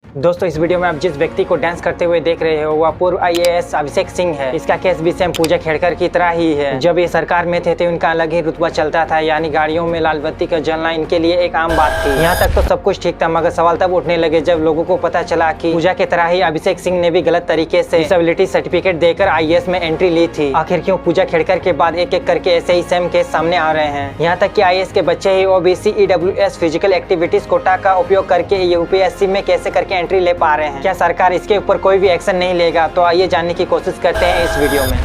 दोस्तों इस वीडियो में आप जिस व्यक्ति को डांस करते हुए देख रहे हो वह पूर्व आईएएस अभिषेक सिंह है। इसका केस भी सेम पूजा खेड़कर की तरह ही है। जब ये सरकार में थे उनका अलग ही रुतबा चलता था, यानी गाड़ियों में लाल बत्ती का जलना इनके लिए एक आम बात थी। यहाँ तक तो सब कुछ ठीक था, मगर सवाल तब उठने लगे जब लोगों को पता चला कि पूजा की तरह ही अभिषेक सिंह ने भी गलत तरीके से डिसेबिलिटी सर्टिफिकेट देकर आईएएस में एंट्री ली थी। आखिर क्यों पूजा खेड़कर के बाद एक एक करके ऐसे ही सेम केस सामने आ रहे हैं। यहाँ तक कि आईएएस के बच्चे ही OBC EWS physical activities quota का उपयोग करके यूपीएससी में कैसे करके एंट्री ले पा रहे हैं। क्या सरकार इसके ऊपर कोई भी एक्शन नहीं लेगा? तो आइए जानने की कोशिश करते हैं इस वीडियो में।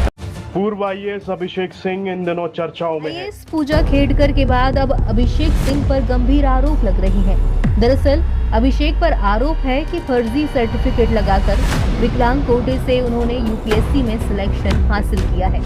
पूर्व आईएएस अभिषेक सिंह इन दिनों चर्चाओं में है। पूजा खेड़कर के बाद अब अभिषेक सिंह पर गंभीर आरोप लग रहे हैं। दरअसल अभिषेक पर आरोप है कि फर्जी सर्टिफिकेट लगाकर विकलांग कोटे से उन्होंने यूपीएससी में सिलेक्शन हासिल किया है।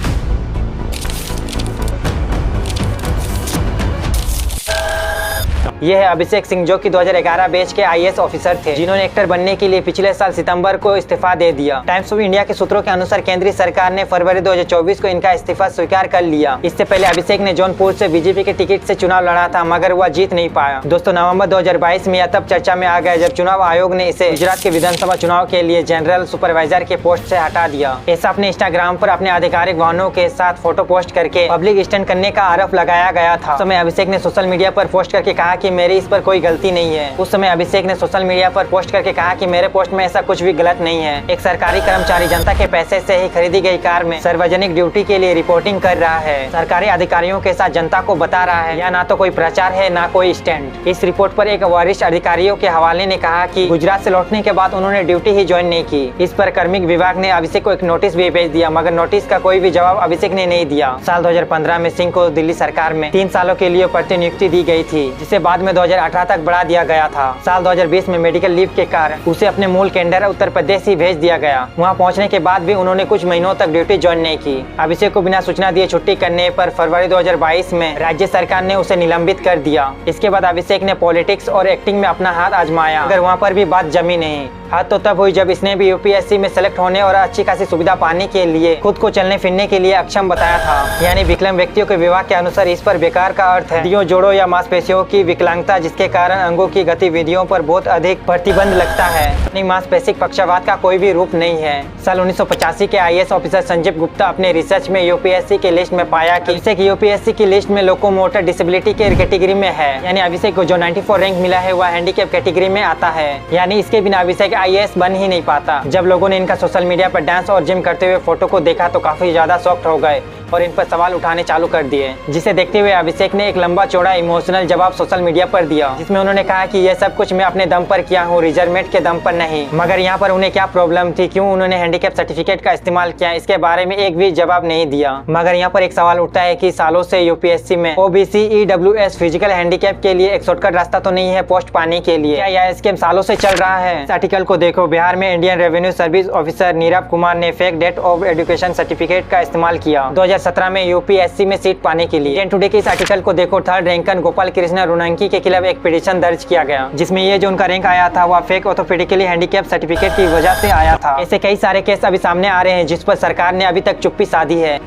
ये है अभिषेक सिंह, जो कि 2011 बैच के आईएएस ऑफिसर थे, जिन्होंने एक्टर बनने के लिए पिछले साल सितंबर को इस्तीफा दे दिया। टाइम्स ऑफ इंडिया के सूत्रों के अनुसार केंद्रीय सरकार ने फरवरी 2024 को इनका इस्तीफा स्वीकार कर लिया। इससे पहले अभिषेक ने जौनपुर से बीजेपी के टिकट से चुनाव लड़ा था, मगर वह जीत नहीं पाया। दोस्तों नवंबर 2022 में यह तब चर्चा में आ गया जब चुनाव आयोग ने इसे गुजरात के विधानसभा चुनाव के लिए जनरल सुपरवाइजर के पोस्ट से हटा दिया। ऐसा अपने इंस्टाग्राम पर अपने आधिकारिक वाहनों के साथ फोटो पोस्ट करके पब्लिक स्टंट करने का आरोप लगाया गया था। उस समय अभिषेक ने सोशल मीडिया पर पोस्ट करके कहा कि मेरी इस पर कोई गलती नहीं है। उस समय अभिषेक ने सोशल मीडिया पर पोस्ट करके कहा कि मेरे पोस्ट में ऐसा कुछ भी गलत नहीं है। एक सरकारी कर्मचारी जनता के पैसे से ही खरीदी गई कार में सार्वजनिक ड्यूटी के लिए रिपोर्टिंग कर रहा है। सरकारी अधिकारियों के साथ जनता को बता रहा है। यह ना तो कोई प्रचार है ना कोई स्टैंड। इस रिपोर्ट पर एक वरिष्ठ अधिकारियों के हवाले ने कहा कि गुजरात से लौटने के बाद उन्होंने ड्यूटी ही ज्वाइन नहीं की। इस पर कार्मिक विभाग ने अभिषेक को एक नोटिस भी भेज दिया, मगर नोटिस का कोई भी जवाब अभिषेक ने नहीं दिया। साल 2015 में सिंह को दिल्ली सरकार में 3 सालों के लिए प्रतिनियुक्ति दी गई थी, जिसे बाद में 2018 तक बढ़ा दिया गया था। साल 2020 में मेडिकल लीव के कारण उसे अपने मूल केंद्र उत्तर प्रदेश ही भेज दिया गया। वहां पहुंचने के बाद भी उन्होंने कुछ महीनों तक ड्यूटी ज्वाइन नहीं की। अभिषेक को बिना सूचना दिए छुट्टी करने पर फरवरी 2022 में राज्य सरकार ने उसे निलंबित कर दिया। इसके बाद अभिषेक ने पॉलिटिक्स और एक्टिंग में अपना हाथ आजमाया, मगर वहाँ पर भी बात जमी नहीं। हाथ तो तब हुई जब इसने भी यूपीएससी में सेलेक्ट होने और अच्छी खासी सुविधा पाने के लिए खुद को चलने फिरने के लिए अक्षम बताया था। यानी विकलांग व्यक्तियों के विभाग के अनुसार इस पर बेकार का अर्थ है हड्डियों, जोड़ों या मांसपेशियों की विकलांगता, जिसके कारण अंगों की गतिविधियों पर बहुत अधिक प्रतिबंध लगता है। मांसपेशिक पक्षपात का कोई भी रूप नहीं है। साल 1985 के आईएएस ऑफिसर संजीव गुप्ता अपने रिसर्च में यूपीएससी के लिस्ट में पाया कि अभिषेक यूपीएससी की लिस्ट में लोकोमोटर डिसेबिलिटी के कैटेगरी में है। यानी अभिषेक को जो 94 रैंक मिला है वह हैंडीकैप कैटेगरी में आता है। यानी इसके बिना अभिषेक आईएएस बन ही नहीं पाता। जब लोगों ने इनका सोशल मीडिया पर डांस और जिम करते हुए फोटो को देखा तो काफी ज्यादा शॉक्ड हो गए और इन पर सवाल उठाने चालू कर दिए, जिसे देखते हुए अभिषेक ने एक लंबा चौड़ा इमोशनल जवाब सोशल मीडिया पर दिया, जिसमें उन्होंने कहा कि यह सब कुछ मैं अपने दम पर किया हूँ, रिजर्वमेंट के दम पर नहीं। मगर यहाँ पर उन्हें क्या प्रॉब्लम थी, क्यों उन्होंने हैंडीकैप सर्टिफिकेट का इस्तेमाल किया, इसके बारे में एक भी जवाब नहीं दिया। मगर यहाँ पर एक सवाल उठता है कि सालों से यूपीएससी में ओबीसी ईडब्ल्यूएस फिजिकल हैंडीकैप के लिए एक शॉर्टकट रास्ता तो नहीं है पोस्ट पाने के लिए? क्या यह स्कीम सालों से चल रहा है? इस आर्टिकल को देखो। बिहार में Indian revenue service officer Nirav Kumar ने fake date of education certificate का इस्तेमाल किया 2017 में यूपीएससी में सीट पाने के लिए। इंडियन टुडे के इस आर्टिकल को देखो। थर्ड रैंकर गोपाल कृष्ण रुनंकी के खिलाफ एक पिटीशन दर्ज किया गया, जिसमें ये जो उनका रैंक आया था वह फेक ऑर्थोपेडिकली हैंडीकैप सर्टिफिकेट की वजह से आया था। ऐसे कई सारे केस अभी सामने आ रहे हैं जिस पर सरकार ने अभी तक चुप्पी साधी है।